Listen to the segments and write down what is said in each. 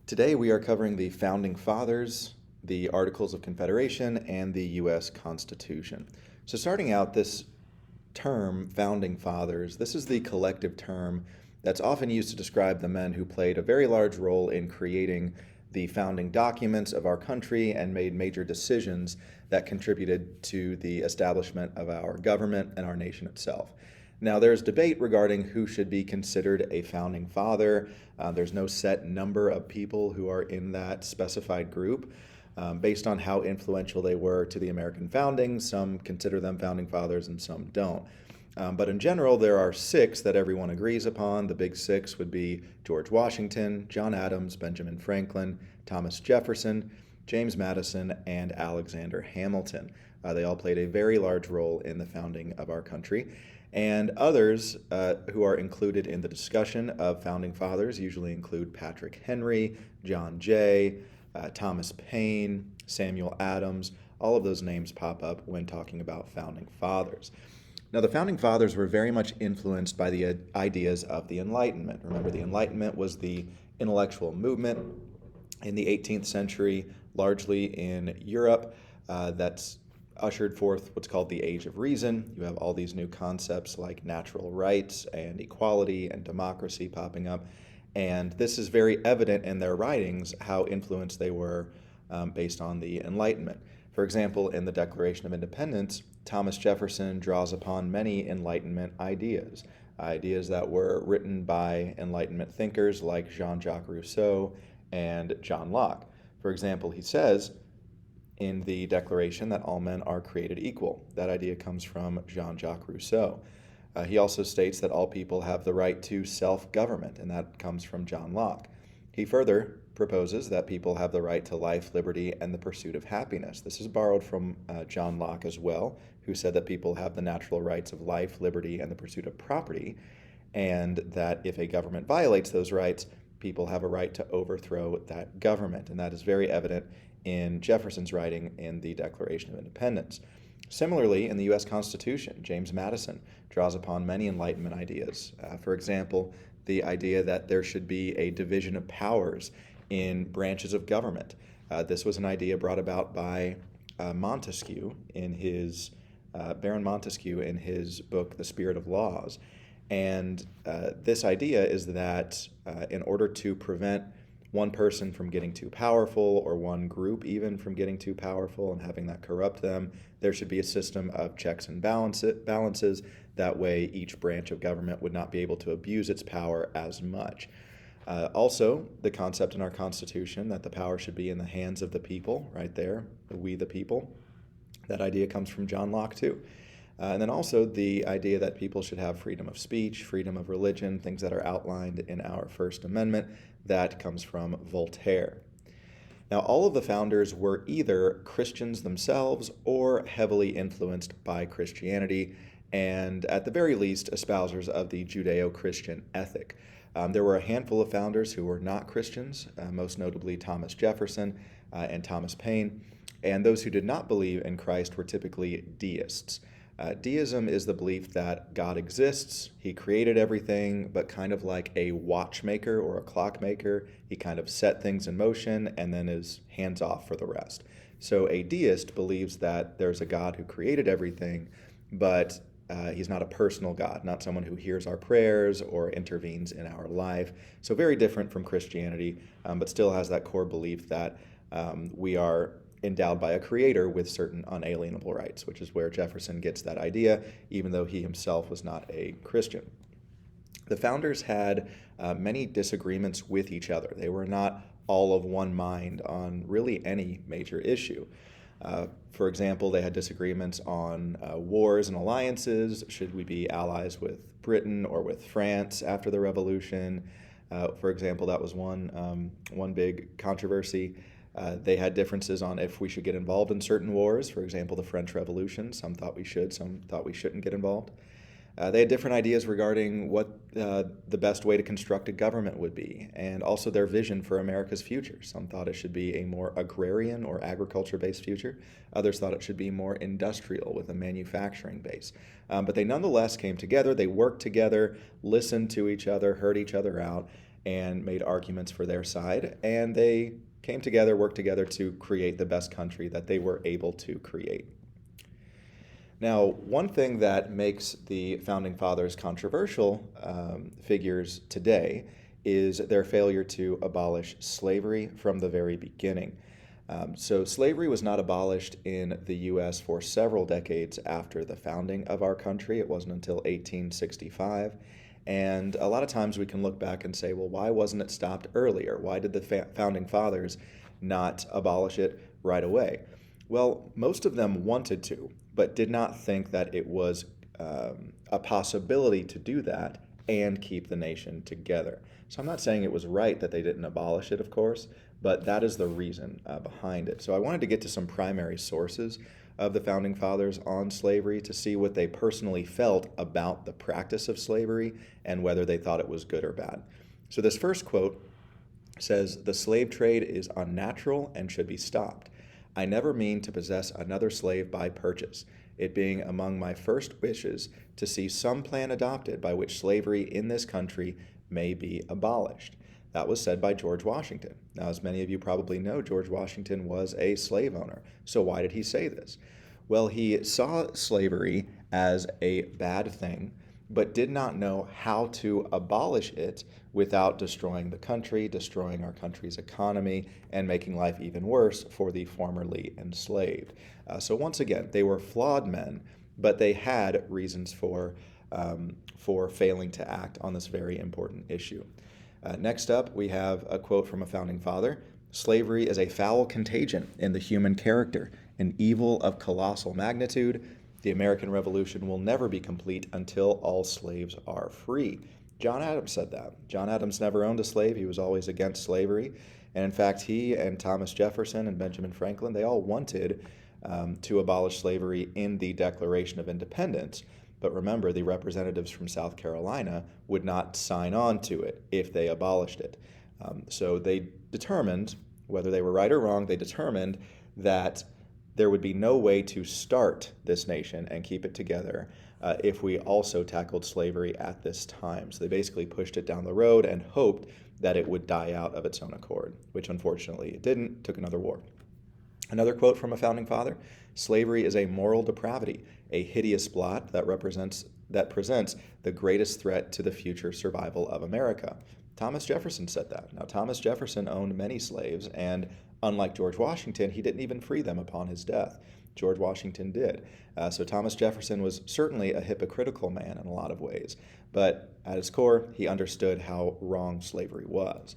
Today we are covering the Founding Fathers, the Articles of Confederation, and the U.S. Constitution. So starting out, this term, Founding Fathers, this is the collective term that's often used to describe the men who played a very large role in creating the founding documents of our country and made major decisions that contributed to the establishment of our government and our nation itself. Now, there's debate regarding who should be considered a founding father. There's no set number of people who are in that specified group. Based on how influential they were to the American founding, some consider them founding fathers and some don't. But in general, there are six that everyone agrees upon. The big six would be George Washington, John Adams, Benjamin Franklin, Thomas Jefferson, James Madison, and Alexander Hamilton. They all played a very large role in the founding of our country. And others who are included in the discussion of founding fathers usually include Patrick Henry, John Jay, Thomas Paine, Samuel Adams. All of those names pop up when talking about founding fathers. Now, the founding fathers were very much influenced by the ideas of the Enlightenment. Remember, the Enlightenment was the intellectual movement in the 18th century, largely in Europe, that's ushered forth what's called the Age of Reason. You have all these new concepts like natural rights and equality and democracy popping up. And this is very evident in their writings how influenced they were based on the Enlightenment. For example, in the Declaration of Independence, Thomas Jefferson draws upon many Enlightenment ideas, ideas that were written by Enlightenment thinkers like Jean-Jacques Rousseau and John Locke. For example, he says in the Declaration that all men are created equal. That idea comes from Jean-Jacques Rousseau. He also states that all people have the right to self-government, and that comes from John Locke. He further proposes that people have the right to life, liberty, and the pursuit of happiness. This is borrowed from John Locke as well, who said that people have the natural rights of life, liberty, and the pursuit of property, and that if a government violates those rights, people have a right to overthrow that government. And that is very evident in Jefferson's writing in the Declaration of Independence. Similarly, in the U.S. Constitution, James Madison draws upon many Enlightenment ideas. For example, the idea that there should be a division of powers in branches of government. This was an idea brought about by Montesquieu in his Baron Montesquieu in his book, The Spirit of Laws. And this idea is that in order to prevent one person from getting too powerful or one group even from getting too powerful and having that corrupt them, there should be a system of checks and balances. That way each branch of government would not be able to abuse its power as much. Also, the concept in our Constitution that the power should be in the hands of the people, right there, we the people, that idea comes from John Locke too. And then also the idea that people should have freedom of speech, freedom of religion, things that are outlined in our First Amendment, that comes from Voltaire. Now, all of the founders were either Christians themselves or heavily influenced by Christianity, and at the very least, espousers of the Judeo-Christian ethic. There were a handful of founders who were not Christians, most notably Thomas Jefferson and Thomas Paine, and those who did not believe in Christ were typically deists. Deism is the belief that God exists, he created everything, but kind of like a watchmaker or a clockmaker, he kind of set things in motion and then is hands off for the rest. So a deist believes that there's a God who created everything, but he's not a personal God, not someone who hears our prayers or intervenes in our life. So very different from Christianity, but still has that core belief that we are endowed by a creator with certain unalienable rights, which is where Jefferson gets that idea, even though he himself was not a Christian. The founders had many disagreements with each other. They were not all of one mind on really any major issue. For example, they had disagreements on wars and alliances. Should we be allies with Britain or with France after the Revolution? For example, that was one big controversy. They had differences on if we should get involved in certain wars. For example, the French Revolution. Some thought we should, some thought we shouldn't get involved. They had different ideas regarding what the best way to construct a government would be, and also their vision for America's future. Some thought it should be a more agrarian or agriculture-based future. Others thought it should be more industrial with a manufacturing base. But they nonetheless came together, they worked together, listened to each other, heard each other out, and made arguments for their side, and they came together, worked together to create the best country that they were able to create. Now, one thing that makes the Founding Fathers controversial figures today is their failure to abolish slavery from the very beginning. So slavery was not abolished in the U.S. for several decades after the founding of our country. It wasn't until 1865. And a lot of times we can look back and say, well, why wasn't it stopped earlier? Why did the Founding Fathers not abolish it right away? Well, most of them wanted to, but did not think that it was a possibility to do that and keep the nation together. So I'm not saying it was right that they didn't abolish it, of course, but that is the reason behind it. So I wanted to get to some primary sources of the Founding Fathers on slavery to see what they personally felt about the practice of slavery and whether they thought it was good or bad. So this first quote says, "The slave trade is unnatural and should be stopped. I never mean to possess another slave by purchase, it being among my first wishes to see some plan adopted by which slavery in this country may be abolished." That was said by George Washington. Now, as many of you probably know, George Washington was a slave owner. So why did he say this? Well, he saw slavery as a bad thing, but did not know how to abolish it without destroying the country, destroying our country's economy, and making life even worse for the formerly enslaved. So once again, they were flawed men, but they had reasons for failing to act on this very important issue. Next up, we have a quote from a founding father. "Slavery is a foul contagion in the human character, an evil of colossal magnitude. The American Revolution will never be complete until all slaves are free." John Adams said that. John Adams never owned a slave. He was always against slavery. And in fact, he and Thomas Jefferson and Benjamin Franklin, they all wanted to abolish slavery in the Declaration of Independence. But remember, the representatives from South Carolina would not sign on to it if they abolished it. So they determined, whether they were right or wrong, they determined that there would be no way to start this nation and keep it together if we also tackled slavery at this time. So they basically pushed it down the road and hoped that it would die out of its own accord, which unfortunately it didn't. It took another war. Another quote from a founding father: "Slavery is a moral depravity, a hideous blot that presents the greatest threat to the future survival of America." Thomas Jefferson said that. Now, Thomas Jefferson owned many slaves, and unlike George Washington, he didn't even free them upon his death. George Washington did. So Thomas Jefferson was certainly a hypocritical man in a lot of ways, but at its core, he understood how wrong slavery was.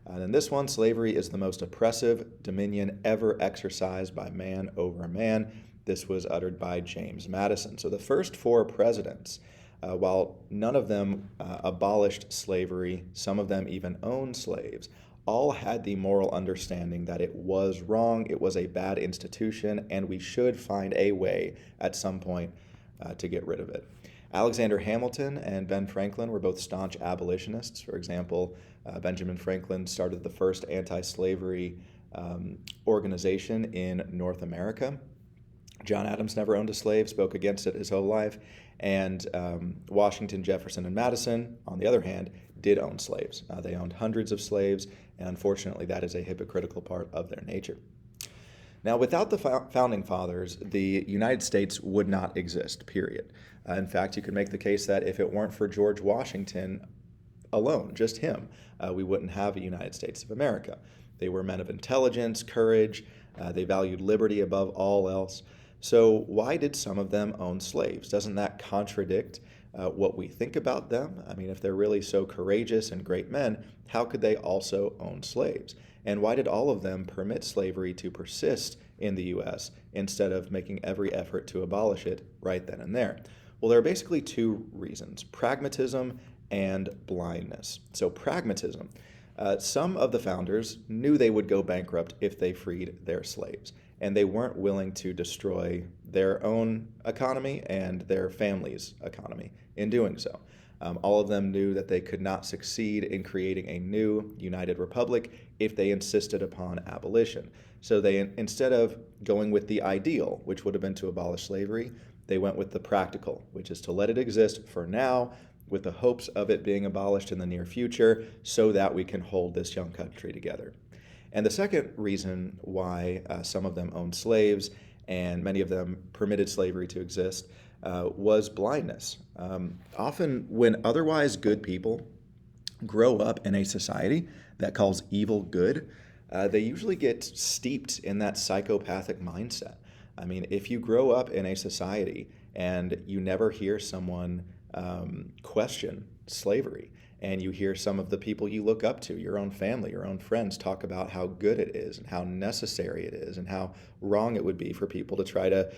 And in this one, "Slavery is the most oppressive dominion ever exercised by man over man." This was uttered by James Madison. So the first four presidents, while none of them abolished slavery, some of them even owned slaves, all had the moral understanding that it was wrong, it was a bad institution, and we should find a way at some point to get rid of it. Alexander Hamilton and Ben Franklin were both staunch abolitionists. For example, Benjamin Franklin started the first anti-slavery organization in North America. John Adams never owned a slave, spoke against it his whole life, and Washington, Jefferson, and Madison, on the other hand, did own slaves. They owned hundreds of slaves, and unfortunately that is a hypocritical part of their nature. Now, without the Founding Fathers, the United States would not exist, period. In fact, you could make the case that if it weren't for George Washington alone, just him, we wouldn't have a United States of America. They were men of intelligence, courage, they valued liberty above all else. So why did some of them own slaves? Doesn't that contradict what we think about them? I mean, if they're really so courageous and great men, how could they also own slaves? And why did all of them permit slavery to persist in the U.S. instead of making every effort to abolish it right then and there? Well, there are basically two reasons: pragmatism and blindness. So pragmatism. Some of the founders knew they would go bankrupt if they freed their slaves, and they weren't willing to destroy their own economy and their family's economy in doing so. All of them knew that they could not succeed in creating a new united republic if they insisted upon abolition. So they, instead of going with the ideal, which would have been to abolish slavery, they went with the practical, which is to let it exist for now with the hopes of it being abolished in the near future so that we can hold this young country together. And the second reason why some of them owned slaves and many of them permitted slavery to exist was blindness. Often, when otherwise good people grow up in a society that calls evil good, they usually get steeped in that psychopathic mindset. I mean, if you grow up in a society and you never hear someone question slavery, and you hear some of the people you look up to, your own family, your own friends, talk about how good it is and how necessary it is and how wrong it would be for people to try to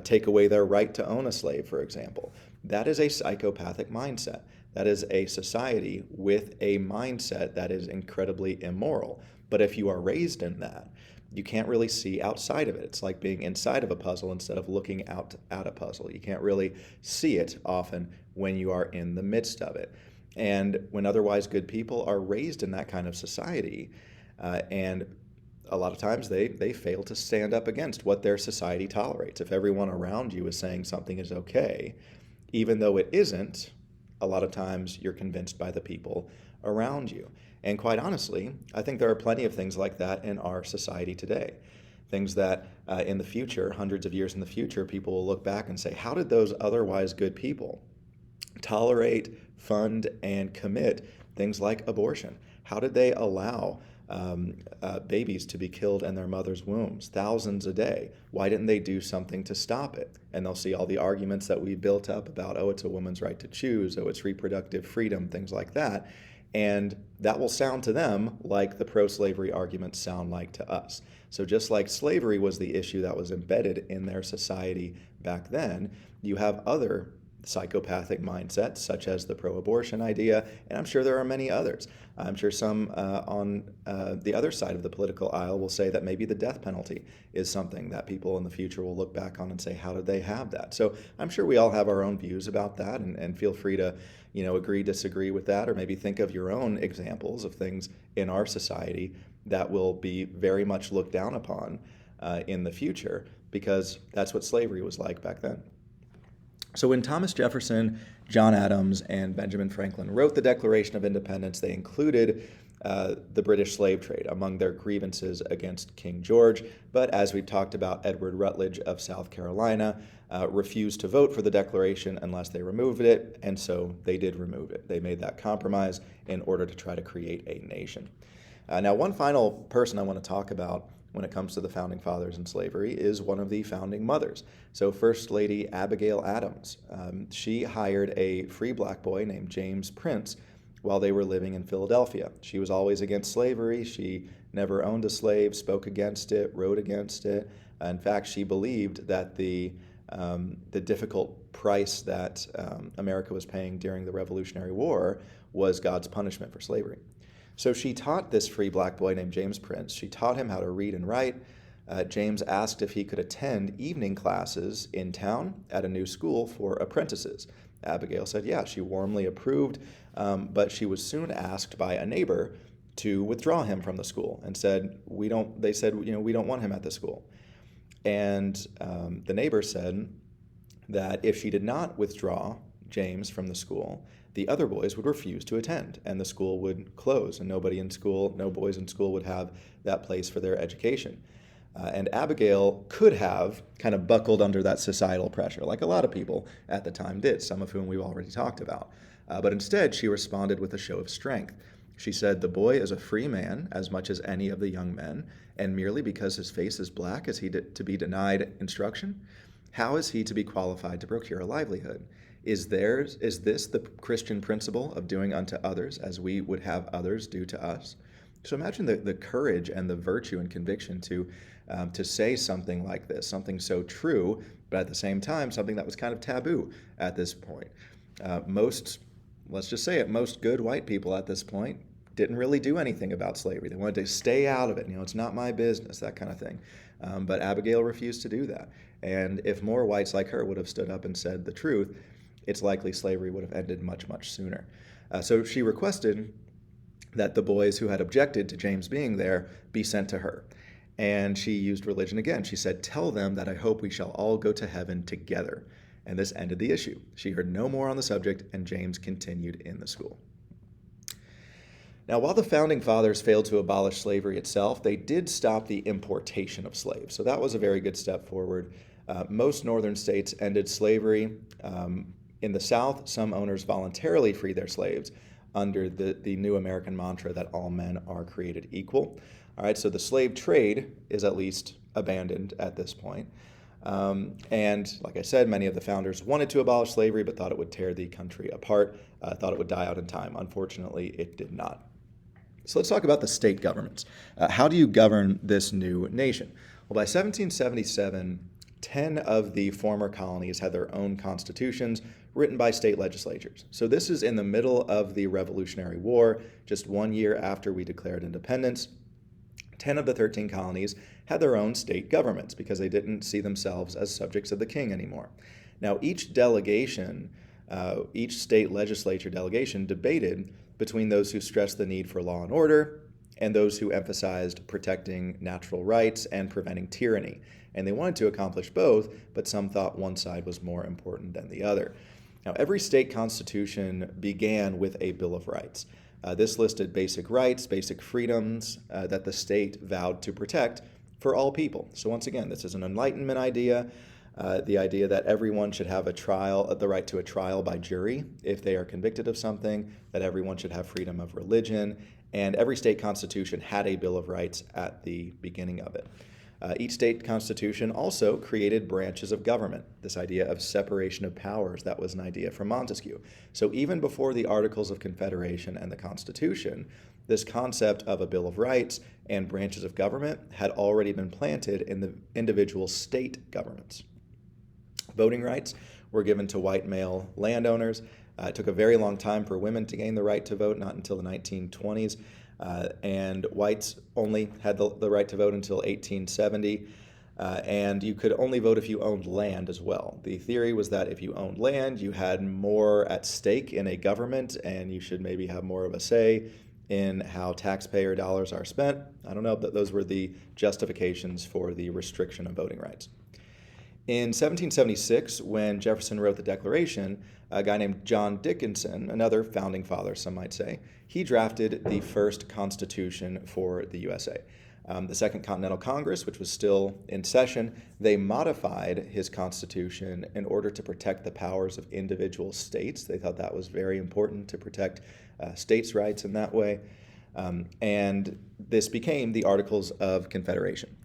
take away their right to own a slave, for example. That is a psychopathic mindset. That is a society with a mindset that is incredibly immoral. But if you are raised in that, you can't really see outside of it. It's like being inside of a puzzle instead of looking out at a puzzle. You can't really see it often when you are in the midst of it. And when otherwise good people are raised in that kind of society, and a lot of times they fail to stand up against what their society tolerates. If everyone around you is saying something is okay, even though it isn't, a lot of times you're convinced by the people around you. And quite honestly, I think there are plenty of things like that in our society today. Things that in the future, hundreds of years in the future, people will look back and say, how did those otherwise good people tolerate, fund, and commit things like abortion? How did they allow babies to be killed in their mother's wombs, thousands a day? Why didn't they do something to stop it? And they'll see all the arguments that we built up about, oh, it's a woman's right to choose, oh, it's reproductive freedom, things like that. And that will sound to them like the pro-slavery arguments sound like to us. So just like slavery was the issue that was embedded in their society back then, you have other psychopathic mindsets, such as the pro-abortion idea, and I'm sure there are many others. I'm sure some on the other side of the political aisle will say that maybe the death penalty is something that people in the future will look back on and say, how did they have that? So I'm sure we all have our own views about that, and feel free to, agree, disagree with that, or maybe think of your own examples of things in our society that will be very much looked down upon in the future, because that's what slavery was like back then. So when Thomas Jefferson, John Adams, and Benjamin Franklin wrote the Declaration of Independence, they included the British slave trade among their grievances against King George. But as we've talked about, Edward Rutledge of South Carolina refused to vote for the Declaration unless they removed it, and so they did remove it. They made that compromise in order to try to create a nation. Now, one final person I want to talk about when it comes to the Founding Fathers and slavery is one of the Founding Mothers. So First Lady Abigail Adams. She hired a free black boy named James Prince while they were living in Philadelphia. She was always against slavery. She never owned a slave, spoke against it, wrote against it. In fact, she believed that the difficult price that America was paying during the Revolutionary War was God's punishment for slavery. So she taught this free black boy named James Prince. She taught him how to read and write. James asked if he could attend evening classes in town at a new school for apprentices. Abigail said, yeah, she warmly approved, but she was soon asked by a neighbor to withdraw him from the school and said, we don't want him at the school. And the neighbor said that if she did not withdraw James from the school, the other boys would refuse to attend, and the school would close, and no boys in school would have that place for their education. And Abigail could have kind of buckled under that societal pressure, like a lot of people at the time did, some of whom we've already talked about. But instead, she responded with a show of strength. She said, the boy is a free man as much as any of the young men, and merely because his face is black is he to be denied instruction? How is he to be qualified to procure a livelihood? Is this the Christian principle of doing unto others as we would have others do to us? So imagine the courage and the virtue and conviction to say something like this, something so true, but at the same time, something that was kind of taboo at this point. Let's just say it, most good white people at this point didn't really do anything about slavery. They wanted to stay out of it. It's not my business, that kind of thing. But Abigail refused to do that. And if more whites like her would have stood up and said the truth, it's likely slavery would have ended much, much sooner. So she requested that the boys who had objected to James being there be sent to her. And she used religion again. She said, tell them that I hope we shall all go to heaven together. and this ended the issue. She heard no more on the subject, and James continued in the school. Now, while the Founding Fathers failed to abolish slavery itself, they did stop the importation of slaves. So that was a very good step forward. Most northern states ended slavery. In the South, some owners voluntarily freed their slaves under the new American mantra that all men are created equal. All right, so the slave trade is at least abandoned at this point. And like I said, many of the founders wanted to abolish slavery, but thought it would tear the country apart, thought it would die out in time. Unfortunately, it did not. So let's talk about the state governments. How do you govern this new nation? Well, by 1777, 10 of the former colonies had their own constitutions written by state legislatures. So this is in the middle of the Revolutionary War, just 1 year after we declared independence. 10 of the 13 colonies had their own state governments because they didn't see themselves as subjects of the king anymore. Now, each delegation, each state legislature delegation debated between those who stressed the need for law and order and those who emphasized protecting natural rights and preventing tyranny. And they wanted to accomplish both, but some thought one side was more important than the other. Now, every state constitution began with a Bill of Rights. This listed basic rights, basic freedoms that the state vowed to protect for all people. So once again, this is an Enlightenment idea, the idea that everyone should have the right to a trial by jury if they are convicted of something, that everyone should have freedom of religion, and every state constitution had a Bill of Rights at the beginning of it. Each state constitution also created branches of government, this idea of separation of powers. That was an idea from Montesquieu. So even before the Articles of Confederation and the Constitution, this concept of a Bill of Rights and branches of government had already been planted in the individual state governments. Voting rights were given to white male landowners. It took a very long time for women to gain the right to vote, not until the 1920s. And whites only had the right to vote until 1870. And you could only vote if you owned land as well. The theory was that if you owned land, you had more at stake in a government, and you should maybe have more of a say in how taxpayer dollars are spent. I don't know, but those were the justifications for the restriction of voting rights. In 1776, when Jefferson wrote the Declaration, a guy named John Dickinson, another founding father, some might say, he drafted the first Constitution for the USA. The Second Continental Congress, which was still in session, they modified his Constitution in order to protect the powers of individual states. They thought that was very important to protect states' rights in that way. And this became the Articles of Confederation,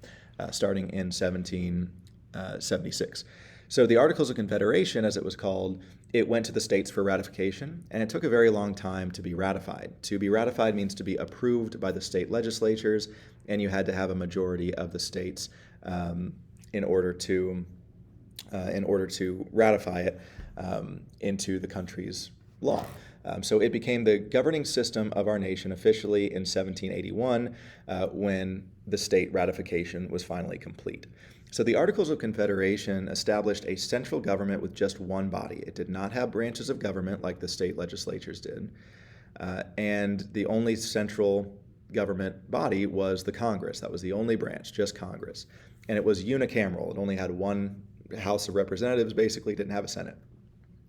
starting in 1776. So the Articles of Confederation, as it was called, it went to the states for ratification, and it took a very long time to be ratified. To be ratified means to be approved by the state legislatures, and you had to have a majority of the states in order to ratify it into the country's law. So it became the governing system of our nation officially in 1781 when the state ratification was finally complete. So the Articles of Confederation established a central government with just one body. It did not have branches of government like the state legislatures did. And the only central government body was the Congress. That was the only branch, just Congress. And it was unicameral. It only had one House of Representatives, basically didn't have a Senate.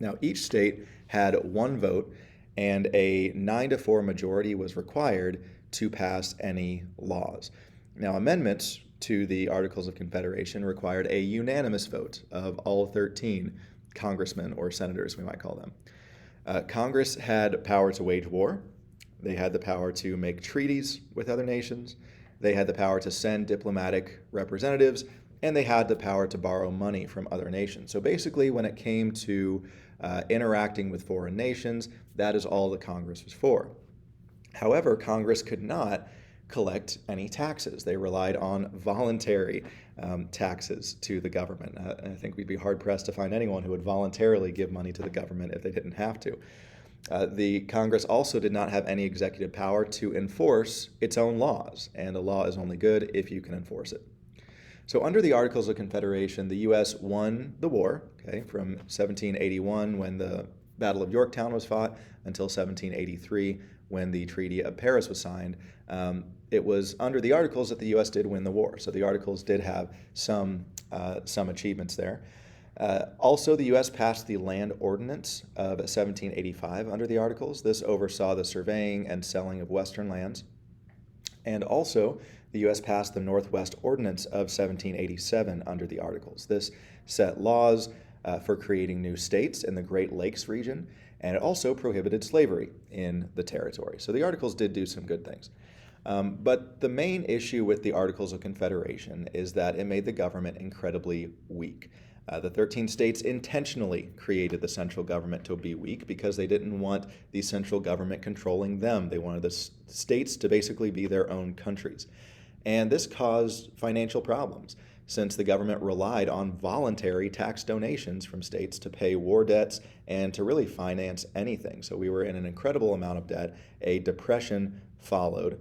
Now, each state had one vote, and a 9-4 majority was required to pass any laws. Now, amendments to the Articles of Confederation required a unanimous vote of all 13 congressmen or senators, we might call them. Congress had power to wage war. They had the power to make treaties with other nations. They had the power to send diplomatic representatives, and they had the power to borrow money from other nations. So basically, when it came to interacting with foreign nations, that is all the Congress was for. However, Congress could not collect any taxes. They relied on voluntary taxes to the government. I think we'd be hard-pressed to find anyone who would voluntarily give money to the government if they didn't have to. The Congress also did not have any executive power to enforce its own laws, and a law is only good if you can enforce it. So under the Articles of Confederation, the U.S. won the war, from 1781 when the Battle of Yorktown was fought until 1783 when the Treaty of Paris was signed. It was under the Articles that the U.S. did win the war. So the Articles did have some achievements there. Also, the U.S. passed the Land Ordinance of 1785 under the Articles. This oversaw the surveying and selling of Western lands. And also, the U.S. passed the Northwest Ordinance of 1787 under the Articles. This set laws for creating new states in the Great Lakes region, and it also prohibited slavery in the territory. So the Articles did do some good things. But the main issue with the Articles of Confederation is that it made the government incredibly weak. The 13 states intentionally created the central government to be weak because they didn't want the central government controlling them. They wanted the states to basically be their own countries. And this caused financial problems since the government relied on voluntary tax donations from states to pay war debts and to really finance anything. So we were in an incredible amount of debt. A depression followed.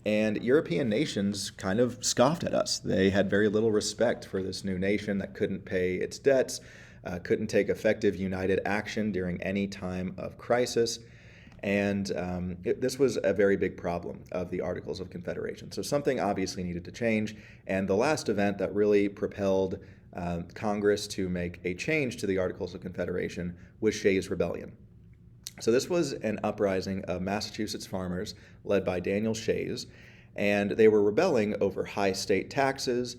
And European nations kind of scoffed at us. They had very little respect for this new nation that couldn't pay its debts, couldn't take effective united action during any time of crisis. And this was a very big problem of the Articles of Confederation. So something obviously needed to change. And the last event that really propelled Congress to make a change to the Articles of Confederation was Shays' Rebellion. So this was an uprising of Massachusetts farmers led by Daniel Shays, and they were rebelling over high state taxes,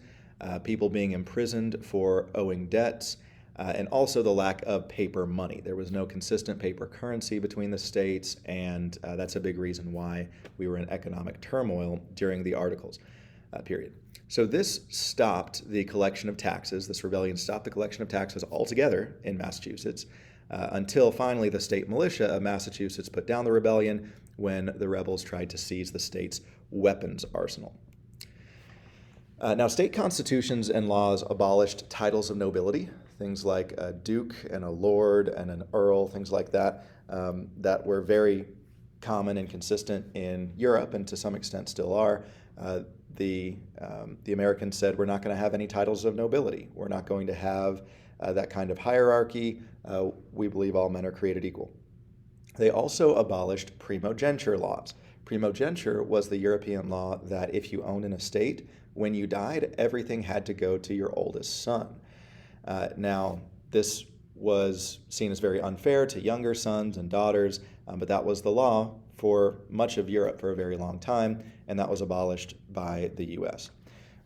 people being imprisoned for owing debts, and also the lack of paper money. There was no consistent paper currency between the states, and that's a big reason why we were in economic turmoil during the Articles period. So this stopped the collection of taxes. This rebellion stopped the collection of taxes altogether in Massachusetts. Until finally the state militia of Massachusetts put down the rebellion when the rebels tried to seize the state's weapons arsenal. Now, state constitutions and laws abolished titles of nobility, things like a duke and a lord and an earl, things like that, that were very common and consistent in Europe and to some extent still are. The Americans said, we're not going to have any titles of nobility. We're not going to have that kind of hierarchy. We believe all men are created equal. They also abolished primogeniture laws. Primogeniture was the European law that if you owned an estate, when you died, everything had to go to your oldest son. Now, this was seen as very unfair to younger sons and daughters, but that was the law for much of Europe for a very long time, and that was abolished by the U.S.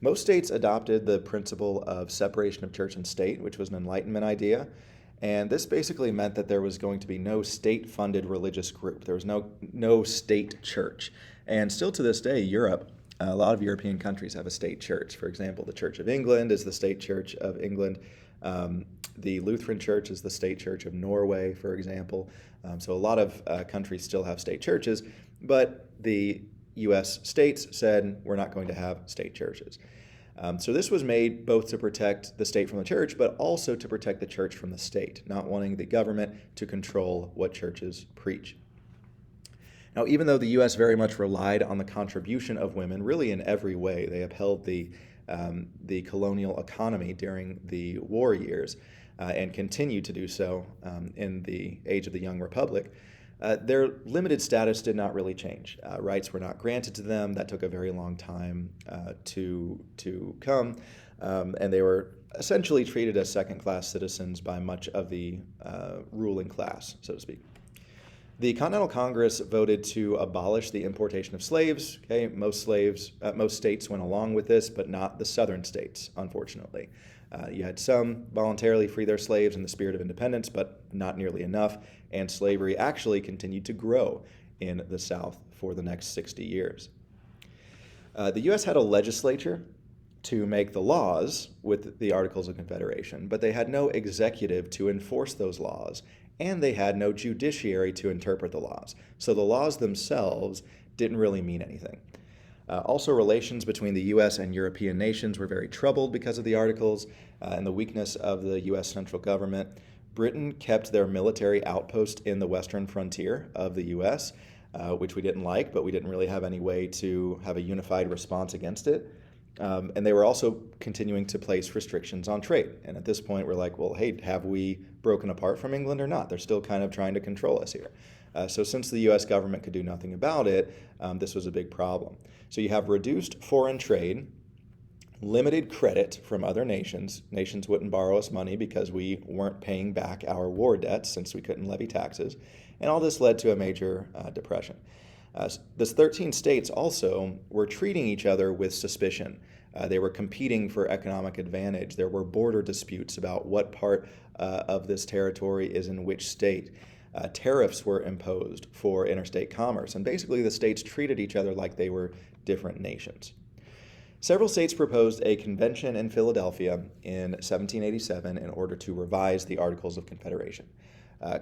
Most states adopted the principle of separation of church and state, which was an Enlightenment idea. And this basically meant that there was going to be no state-funded religious group. There was no state church. And still to this day, Europe, a lot of European countries have a state church. For example, the Church of England is the state church of England. The Lutheran Church is the state church of Norway, for example. So a lot of countries still have state churches, but the U.S. states said, we're not going to have state churches. So this was made both to protect the state from the church, but also to protect the church from the state, not wanting the government to control what churches preach. Now, even though the U.S. very much relied on the contribution of women, really in every way, they upheld the colonial economy during the war years and continued to do so in the age of the Young Republic. Their limited status did not really change. Rights were not granted to them. That took a very long time to come, and they were essentially treated as second-class citizens by much of the ruling class, so to speak. The Continental Congress voted to abolish the importation of slaves. Okay, most states went along with this, but not the southern states, unfortunately. You had some voluntarily free their slaves in the spirit of independence, but not nearly enough, and slavery actually continued to grow in the South for the next 60 years. The U.S. had a legislature to make the laws with the Articles of Confederation, but they had no executive to enforce those laws, and they had no judiciary to interpret the laws. So the laws themselves didn't really mean anything. Also, relations between the U.S. and European nations were very troubled because of the Articles and the weakness of the U.S. central government. Britain kept their military outpost in the western frontier of the U.S., which we didn't like, but we didn't really have any way to have a unified response against it. And they were also continuing to place restrictions on trade. And at this point, we're like, well, hey, have we broken apart from England or not? They're still kind of trying to control us here. So since the U.S. government could do nothing about it, this was a big problem. So you have reduced foreign trade, limited credit from other nations. Nations wouldn't borrow us money because we weren't paying back our war debts since we couldn't levy taxes. And all this led to a major depression. These 13 states also were treating each other with suspicion. They were competing for economic advantage. There were border disputes about what part of this territory is in which state. Tariffs were imposed for interstate commerce, and basically the states treated each other like they were different nations. Several states proposed a convention in Philadelphia in 1787 in order to revise the Articles of Confederation.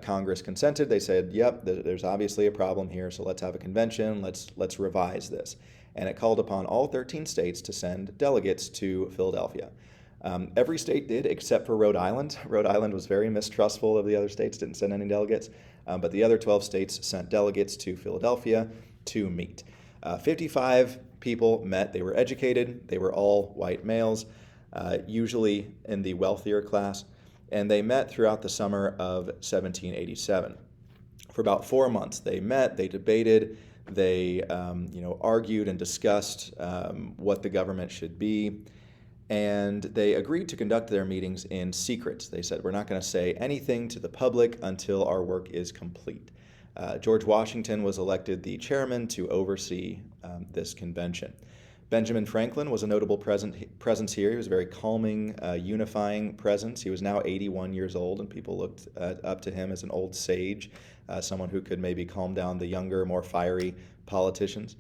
Congress consented. They said, yep, there's obviously a problem here, so let's have a convention, let's revise this. And it called upon all 13 states to send delegates to Philadelphia. Every state did except for Rhode Island. Rhode Island was very mistrustful of the other states, didn't send any delegates, but the other 12 states sent delegates to Philadelphia to meet. 55 people met. They were educated. They were all white males, usually in the wealthier class, and they met throughout the summer of 1787. For about 4 months, they met, they debated, they argued and discussed what the government should be, and they agreed to conduct their meetings in secret. They said, we're not going to say anything to the public until our work is complete. George Washington was elected the chairman to oversee this convention. Benjamin Franklin was a notable presence here. He was a very calming, unifying presence. He was now 81 years old, and people looked up to him as an old sage, someone who could maybe calm down the younger, more fiery politicians.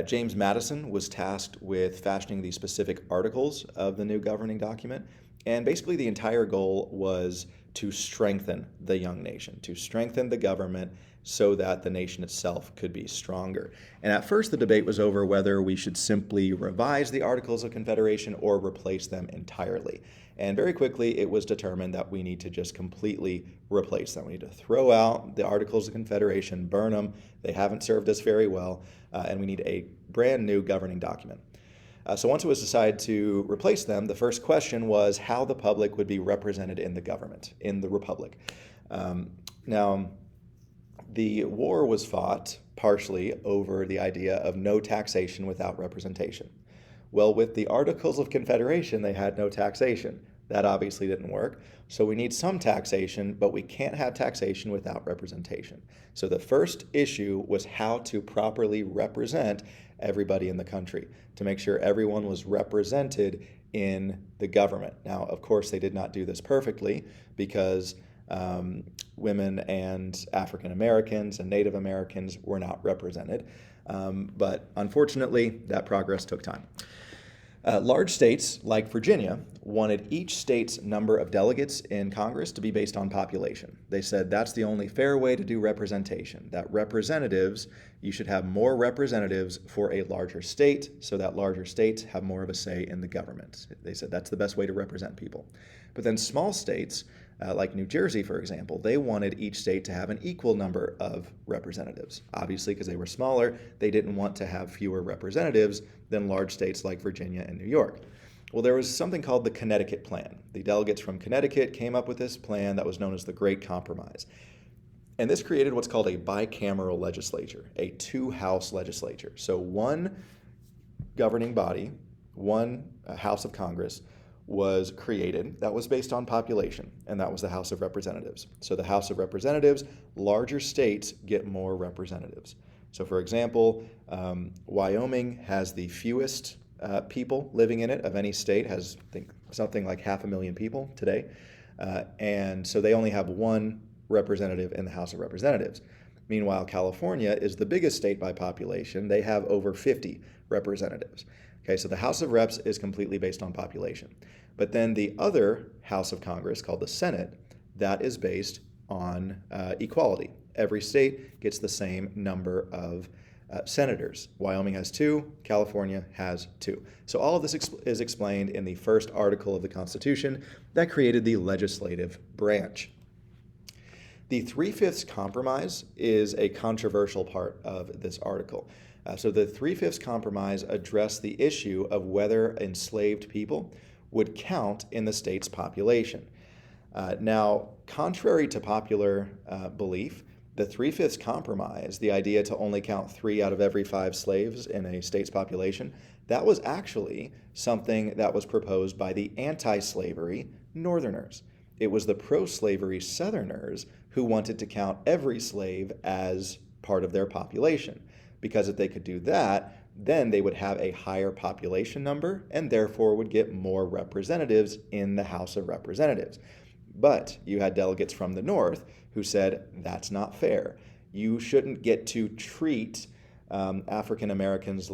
James Madison was tasked with fashioning the specific articles of the new governing document, and basically the entire goal was to strengthen the young nation, to strengthen the government so that the nation itself could be stronger. And at first the debate was over whether we should simply revise the Articles of Confederation or replace them entirely. And very quickly it was determined that we need to just completely replace them. We need to throw out the Articles of Confederation, burn them. They haven't served us very well, and we need a brand new governing document. So once it was decided to replace them, the first question was how the public would be represented in the government, in the republic. Now, the war was fought partially over the idea of no taxation without representation. Well, with the Articles of Confederation, they had no taxation. That obviously didn't work. So we need some taxation, but we can't have taxation without representation. So the first issue was how to properly represent everybody in the country, to make sure everyone was represented in the government. Now, of course, they did not do this perfectly because women and African Americans and Native Americans were not represented. But unfortunately, that progress took time. Large states like Virginia wanted each state's number of delegates in Congress to be based on population. They said that's the only fair way to do representation, that representatives, you should have more representatives for a larger state so that larger states have more of a say in the government. They said that's the best way to represent people. But then small states, like New Jersey, for example, they wanted each state to have an equal number of representatives. Obviously, because they were smaller, they didn't want to have fewer representatives than large states like Virginia and New York. Well, there was something called the Connecticut Plan. The delegates from Connecticut came up with this plan that was known as the Great Compromise. And this created what's called a bicameral legislature, a two-house legislature. So one governing body, one House of Congress, was created that was based on population, and that was the House of Representatives. So the House of Representatives, larger states get more representatives. So for example, Wyoming has the fewest people living in it of any state, has I think something like 500,000 people today, and so they only have one representative in the House of Representatives. Meanwhile, California is the biggest state by population. They have over 50 representatives. Okay, so the House of Reps is completely based on population. But then the other House of Congress, called the Senate, that is based on equality. Every state gets the same number of senators. Wyoming has 2, California has 2. So all of this is explained in the first article of the Constitution that created the legislative branch. The 3/5 compromise is a controversial part of this article. So the 3/5 compromise addressed the issue of whether enslaved people would count in the state's population. Now, contrary to popular belief, the Three-Fifths Compromise, the idea to only count 3 out of every 5 slaves in a state's population, that was actually something that was proposed by the anti-slavery Northerners. It was the pro-slavery Southerners who wanted to count every slave as part of their population, because if they could do that, then they would have a higher population number and therefore would get more representatives in the House of Representatives. But you had delegates from the North who said, that's not fair. You shouldn't get to treat African Americans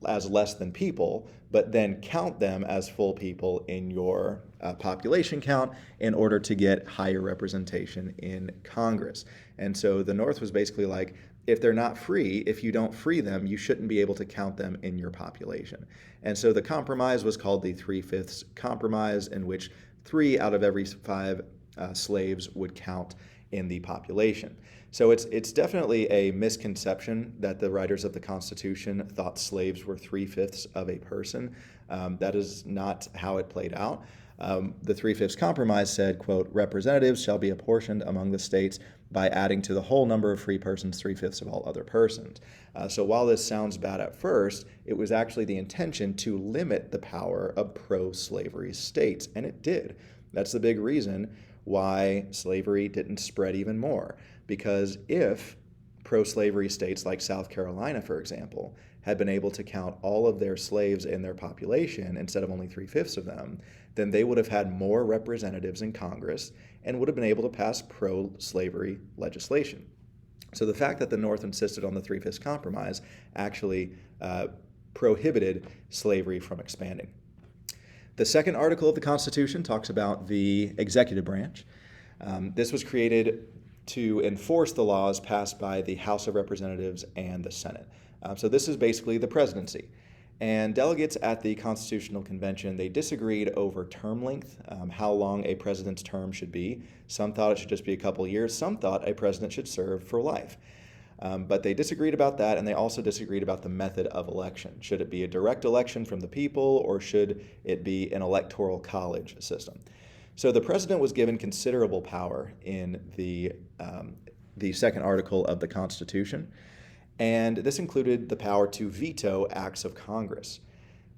as less than people, but then count them as full people in your population count in order to get higher representation in Congress. And so the North was basically like, if they're not free, if you don't free them, you shouldn't be able to count them in your population. And so the compromise was called the Three-Fifths Compromise, in which 3 out of every 5 slaves would count in the population. So it's definitely a misconception that the writers of the Constitution thought slaves were 3/5 of a person. That is not how it played out. The Three-Fifths Compromise said, quote, representatives shall be apportioned among the states by adding to the whole number of free persons 3/5 of all other persons. So while this sounds bad at first, it was actually the intention to limit the power of pro-slavery states, and it did. That's the big reason why slavery didn't spread even more, because if pro-slavery states like South Carolina, for example, had been able to count all of their slaves in their population instead of only 3/5 of them, then they would have had more representatives in Congress and would have been able to pass pro-slavery legislation. So the fact that the North insisted on the Three-Fifths Compromise actually prohibited slavery from expanding. The second article of the Constitution talks about the executive branch. This was created to enforce the laws passed by the House of Representatives and the Senate. So this is basically the presidency. And delegates at the Constitutional Convention, they disagreed over term length, how long a president's term should be. Some thought it should just be a couple years. Some thought a president should serve for life. But they disagreed about that, and they also disagreed about the method of election. Should it be a direct election from the people, or should it be an electoral college system? So the president was given considerable power in the second article of the Constitution, and this included the power to veto acts of Congress.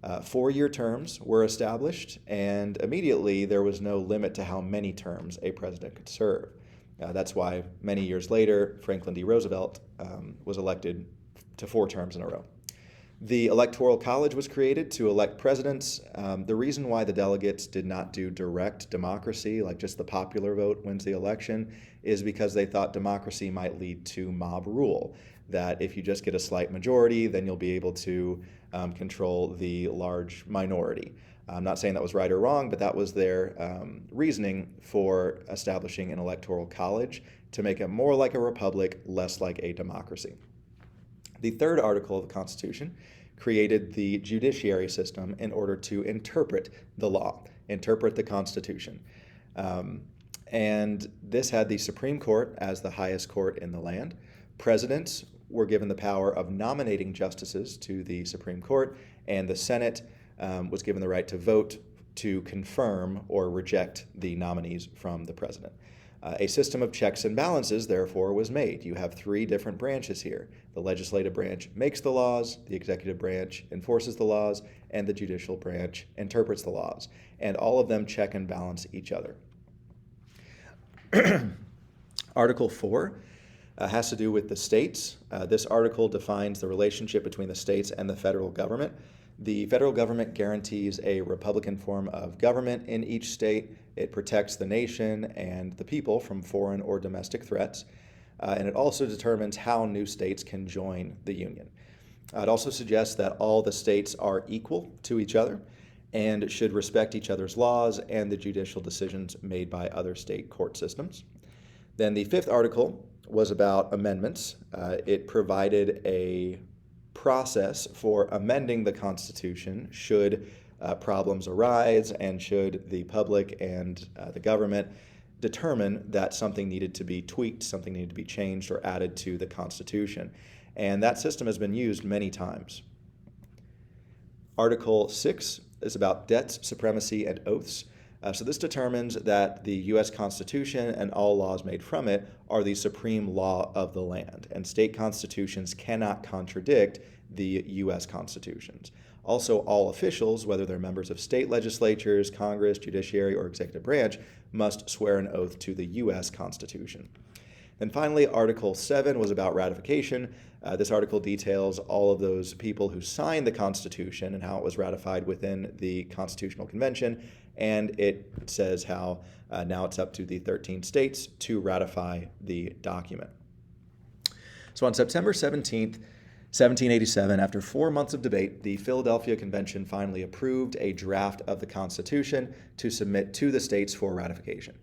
4-year terms were established, and immediately there was no limit to how many terms a president could serve. That's why many years later, Franklin D. Roosevelt was elected to 4 terms in a row. The Electoral College was created to elect presidents. The reason why the delegates did not do direct democracy, like just the popular vote wins the election, is because they thought democracy might lead to mob rule, that if you just get a slight majority, then you'll be able to control the large minority. I'm not saying that was right or wrong, but that was their reasoning for establishing an electoral college, to make it more like a republic, less like a democracy. The third article of the Constitution created the judiciary system in order to interpret the law, interpret the Constitution. And this had the Supreme Court as the highest court in the land. Presidents were given the power of nominating justices to the Supreme Court, and the Senate was given the right to vote to confirm or reject the nominees from the president. A system of checks and balances, therefore, was made. You have 3 different branches here. The legislative branch makes the laws, the executive branch enforces the laws, and the judicial branch interprets the laws. And all of them check and balance each other. Article 4 has to do with the states. This article defines the relationship between the states and the federal government. The federal government guarantees a Republican form of government in each state. It protects the nation and the people from foreign or domestic threats. And it also determines how new states can join the Union. It also suggests that all the states are equal to each other and should respect each other's laws and the judicial decisions made by other state court systems. Then the 5th article was about amendments. It provided a process for amending the Constitution should problems arise and should the public and the government determine that something needed to be tweaked, something needed to be changed or added to the Constitution. And that system has been used many times. Article 6 is about debts, supremacy, and oaths. So this determines that the U.S. Constitution and all laws made from it are the supreme law of the land, and state constitutions cannot contradict the U.S. constitutions. Also, all officials, whether they're members of state legislatures, Congress, judiciary, or executive branch, must swear an oath to the U.S. Constitution. And finally, Article 7 was about ratification. This article details all of those people who signed the Constitution and how it was ratified within the Constitutional Convention, and it says how now it's up to the 13 states to ratify the document. So on September 17th, 1787, after 4 months of debate, the Philadelphia Convention finally approved a draft of the Constitution to submit to the states for ratification.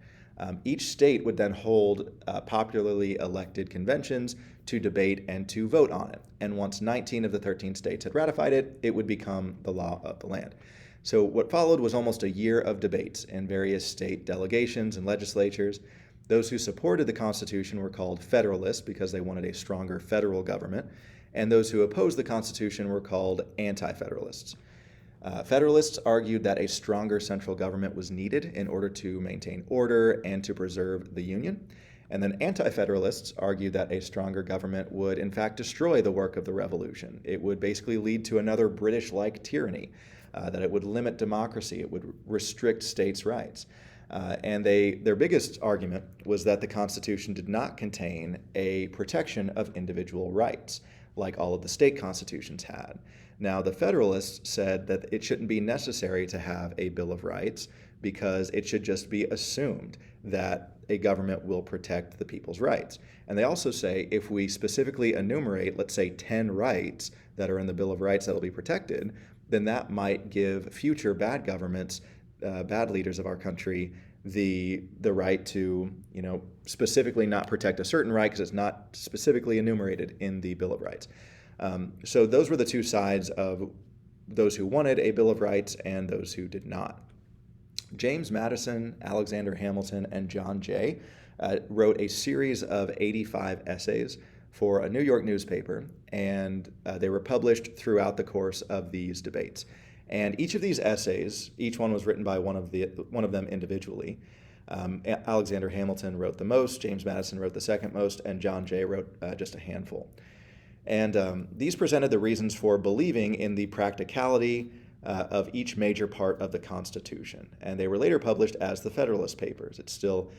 Each state would then hold popularly elected conventions to debate and to vote on it. And once 19 of the 13 states had ratified it, it would become the law of the land. So what followed was almost a year of debates in various state delegations and legislatures. Those who supported the Constitution were called Federalists because they wanted a stronger federal government, and those who opposed the Constitution were called Anti-Federalists. Federalists argued that a stronger central government was needed in order to maintain order and to preserve the Union. And then Anti-Federalists argued that a stronger government would, in fact, destroy the work of the Revolution. It would basically lead to another British-like tyranny, that it would limit democracy, it would restrict states' rights. And their biggest argument was that the Constitution did not contain a protection of individual rights, like all of the state constitutions had. Now, the Federalists said that it shouldn't be necessary to have a Bill of Rights because it should just be assumed that a government will protect the people's rights. And they also say if we specifically enumerate, let's say, 10 rights that are in the Bill of Rights that will be protected, then that might give future bad governments, bad leaders of our country, the right to, specifically not protect a certain right because it's not specifically enumerated in the Bill of Rights. So those were the two sides of those who wanted a Bill of Rights and those who did not. James Madison, Alexander Hamilton, and John Jay wrote a series of 85 essays for a New York newspaper, and they were published throughout the course of these debates. And each of these essays, each one was written by one of them individually. Alexander Hamilton wrote the most, James Madison wrote the second most, and John Jay wrote just a handful. And these presented the reasons for believing in the practicality of each major part of the Constitution. And they were later published as the Federalist Papers. It still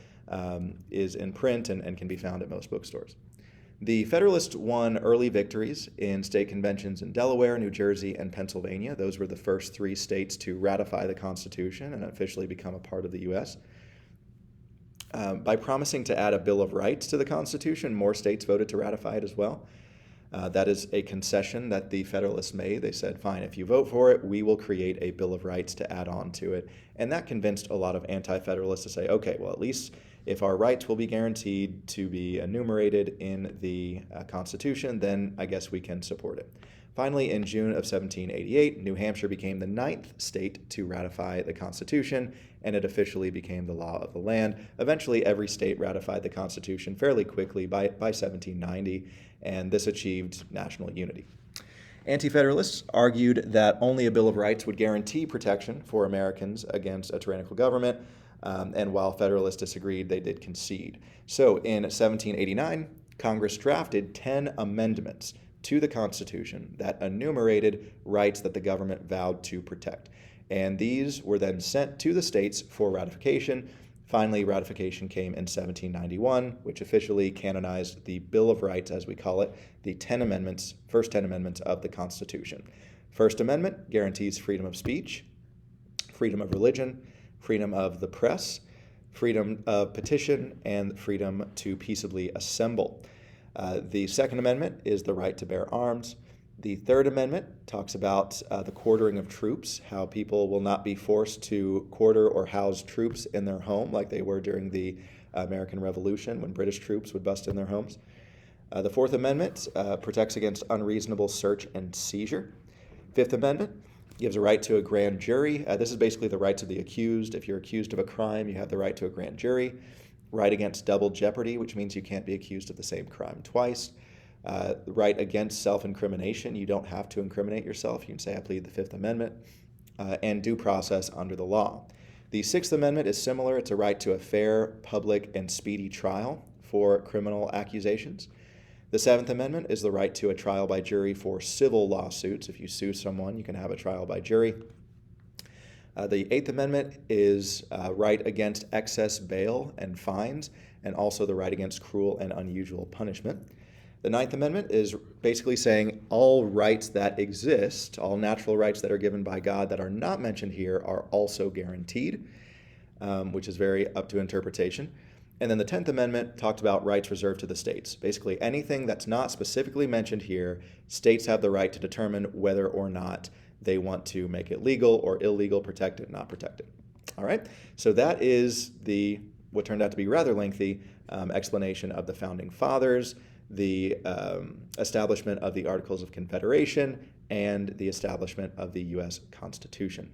is in print and can be found at most bookstores. The Federalists won early victories in state conventions in Delaware, New Jersey, and Pennsylvania. Those were the first 3 states to ratify the Constitution and officially become a part of the U.S. By promising to add a Bill of Rights to the Constitution, more states voted to ratify it as well. That is a concession that the Federalists made. They said, fine, if you vote for it, we will create a Bill of Rights to add on to it. And that convinced a lot of Anti-Federalists to say, okay, well, at least if our rights will be guaranteed to be enumerated in the Constitution, then I guess we can support it. Finally, in June of 1788, New Hampshire became the 9th state to ratify the Constitution, and it officially became the law of the land. Eventually, every state ratified the Constitution fairly quickly by 1790, and this achieved national unity. Anti-Federalists argued that only a Bill of Rights would guarantee protection for Americans against a tyrannical government, and while Federalists disagreed, they did concede. So in 1789, Congress drafted 10 amendments to the Constitution that enumerated rights that the government vowed to protect. And these were then sent to the states for ratification. Finally, ratification came in 1791, which officially canonized the Bill of Rights, as we call it, the 10 amendments, first 10 amendments of the Constitution. First Amendment guarantees freedom of speech, freedom of religion, freedom of the press, freedom of petition, and freedom to peaceably assemble. The Second Amendment is the right to bear arms. The Third Amendment talks about the quartering of troops, how people will not be forced to quarter or house troops in their home like they were during the American Revolution when British troops would bust in their homes. The Fourth Amendment protects against unreasonable search and seizure. Fifth Amendment gives a right to a grand jury. This is basically the rights of the accused. If you're accused of a crime, you have the right to a grand jury. Right against double jeopardy, which means you can't be accused of the same crime twice. Right against self-incrimination. You don't have to incriminate yourself. You can say, I plead the Fifth Amendment. And due process under the law. The Sixth Amendment is similar. It's a right to a fair, public, and speedy trial for criminal accusations. The Seventh Amendment is the right to a trial by jury for civil lawsuits. If you sue someone, you can have a trial by jury. The Eighth Amendment is right against excess bail and fines, and also the right against cruel and unusual punishment. The Ninth Amendment is basically saying all rights that exist, all natural rights that are given by God that are not mentioned here are also guaranteed, which is very up to interpretation. And then the 10th Amendment talked about rights reserved to the states. Basically, anything that's not specifically mentioned here, states have the right to determine whether or not they want to make it legal or illegal, protected, not protected. All right, so that is what turned out to be rather lengthy explanation of the Founding Fathers, the establishment of the Articles of Confederation, and the establishment of the U.S. Constitution.